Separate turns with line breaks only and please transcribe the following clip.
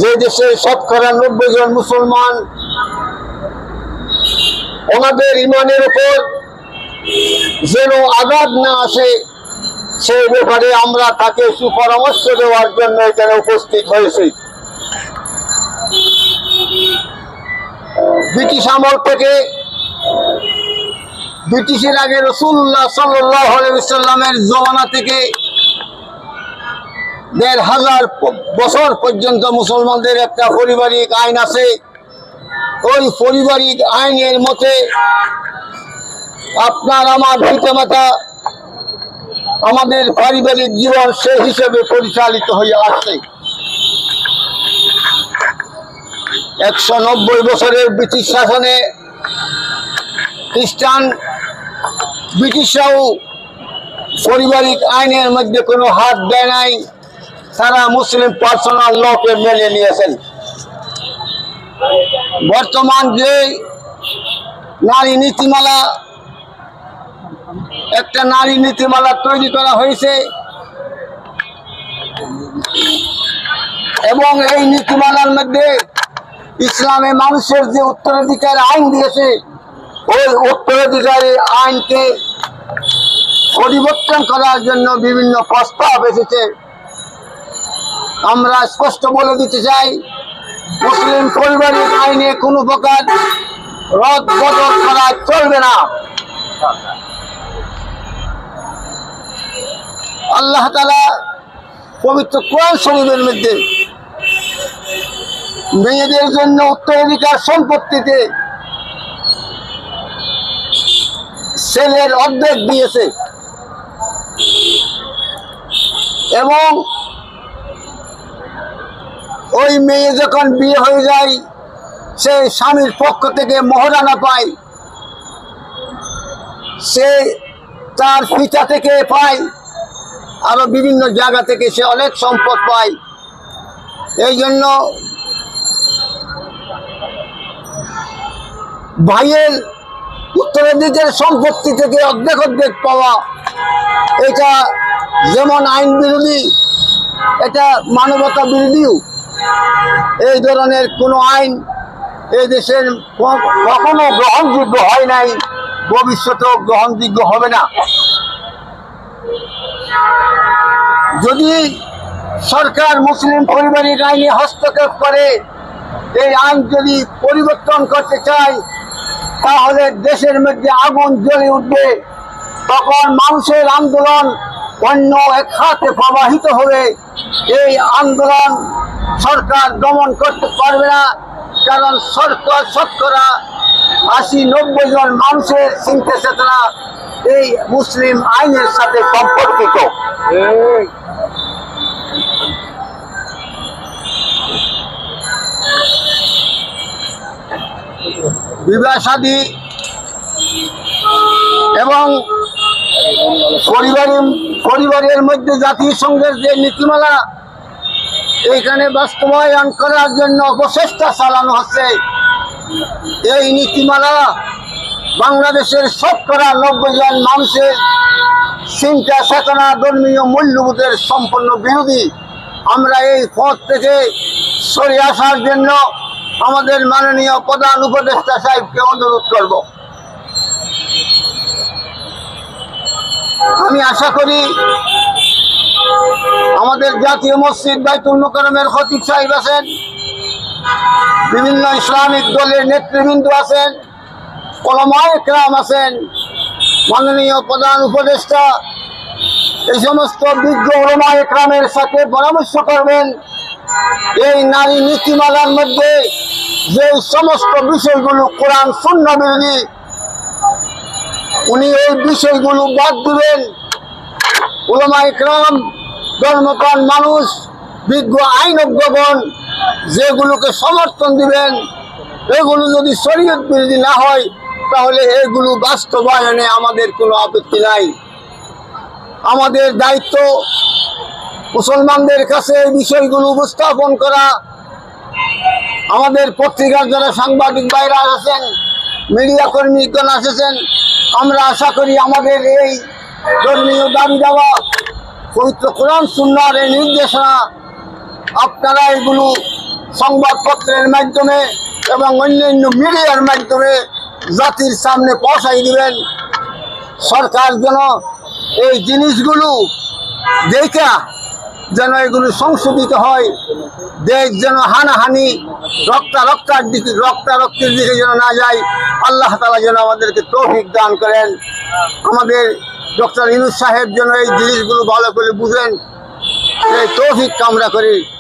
যে দেশে 90% জন মুসলমান, ওনাদের ইমানের উপর যেন আঘাত না আসে সেই ব্যাপারে আমরা তাকে সুপরামর্শ দেওয়ার জন্য এখানে উপস্থিত হয়েছি। ব্রিটিশ আমল থেকে, ব্রিটিশের আগে রাসূলুল্লাহ সাল্লাল্লাহু আলাইহি ওয়াসাল্লামের জমানা থেকে ১৫০০ বছর পর্যন্ত মুসলমানদের একটা পারিবারিক আইন আছে। ওই পারিবারিক আইনের মতে আপনার আমার পিতামাতা আমাদের পারিবারিক জীবন সেই হিসেবে পরিচালিত হয়ে আসছে। ১৯০ বছরের ব্রিটিশ শাসনে খ্রিস্টান ব্রিটিশরাও পারিবারিক আইনের মধ্যে কোনো হাত দেয় নাই, তারা মুসলিম পার্সোনাল লকে মেনে নিয়েছেন। বর্তমান যে নারী নীতিমালা, একটা নারী নীতিমালা তৈরি করা হয়েছে এবং এই নীতিমালার মধ্যে ইসলামে মানুষের যে উত্তরাধিকার আইন দিয়েছে, ওই উত্তরাধিকারী আইনকে পরিবর্তন করার জন্য বিভিন্ন প্রস্তাব এসেছে। আমরা স্পষ্ট বলে দিতে চাই, মুসলিম পারিবারিক আইনে কোনো প্রকার রদ বদল করা চলবে না। আল্লাহ তাআলা পবিত্র কোরআন শরীফের মধ্যে মেয়েদের জন্য উত্তরাধিকার সম্পত্তিতে ছেলের অর্ধেক দিয়েছে এবং ওই মেয়ে যখন বিয়ে হয়ে যায় সে স্বামীর পক্ষ থেকে মোহরানা পায়, সে তার পিতা থেকে পায়, আরো বিভিন্ন জায়গা থেকে সে অনেক সম্পদ পায়। এই জন্য ভাইয়ের উত্তরাধিকার সম্পত্তি থেকে অর্ধেক অর্ধেক পাওয়া, এটা যেমন আইন বিরোধী, এটা মানবতা বিরোধীও। এই ধরনের কোনো আইন এই দেশের কখনো গ্রহণযোগ্য হয় নাই, ভবিষ্যতেও গ্রহণযোগ্য হবে না। যদি সরকার মুসলিম পারিবারিক আইনে হস্তক্ষেপ করে, এই আইন যদি পরিবর্তন করতে চায়, তাহলে দেশের মধ্যে আগুন জ্বলে উঠবে। তখন মানুষের আন্দোলন অন্য এক খাতে প্রবাহিত হবে। এই আন্দোলন সরকার দমন করতে পারবে না, কারণ সরকার 80-90 জন মানুষের চিন্তা চেতনা এই মুসলিম আইনের সাথে সম্পর্কিত। বিবাহ শাদী এবং পরিবারের মধ্যে জাতিসংঘের যে নীতিমালা, এইখানে বাস্তবায়ন করার জন্য প্রচেষ্টা চালানো হচ্ছে। এই নীতিমালা বাংলাদেশের 90 জন মানুষের চিন্তা চেতনা, ধর্মীয় মূল্যবোধের সম্পূর্ণ বিরোধী। আমরা এই পথ থেকে সরে আসার জন্য আমাদের মাননীয় প্রধান উপদেষ্টা সাহেবকে অনুরোধ করব। আমি আশা করি আমাদের জাতীয় মসজিদ বাইতুল মোকাররমের খতিব সাহেব আছেন, বিভিন্ন ইসলামিক দলের নেতৃবৃন্দ আছেন, উলামায়ে কেরাম আছেন, মাননীয় প্রধান উপদেষ্টা এই সমস্ত বিজ্ঞ উলামায়ে কেরামের সাথে পরামর্শ করবেন। এই নারী নীতিমালার মধ্যে যে সমস্ত বিষয়গুলো কোরআন সুন্নাহ বিরোধী, উনি এই বিষয়গুলো বাদ দিবেন। উলামায়ে কেরাম, ধর্মপ্রাণ মানুষ, বিজ্ঞ আইনজ্ঞগণ যেগুলোকে সমর্থন দিবেন, এগুলো যদি শরীয়ত বিরোধী না হয়, তাহলে এগুলো বাস্তবায়নে আমাদের কোনো আপত্তি নাই। আমাদের দায়িত্ব মুসলমানদের কাছে এই বিষয়গুলো উপস্থাপন করা। আমাদের পত্রিকার যারা সাংবাদিক ভাইরা আছেন, মিডিয়া কর্মীগণ এসেছেন, আমরা আশা করি আমাদের এই ধর্মীয় দাবি দাওয়া, পবিত্র কোরআন সুন্নাহর এই নির্দেশনা আপনারা এগুলো সংবাদপত্রের মাধ্যমে এবং অন্যান্য মিডিয়ার মাধ্যমে জাতির সামনে পৌঁছাই দিবেন। সরকার যেন এই জিনিসগুলো দেখা যেন এগুলো সংশোধিত হয়, দেশ যেন হানাহানি রক্তারক্তির দিকে যেন না যায়। আল্লাহ তাআলা যেন আমাদেরকে তৌফিক দান করেন। আমাদের ডক্টর ইউনূস সাহেব যেন এই জিনিসগুলো ভালো করে বুঝেন, এই তৌফিক কামনা করি।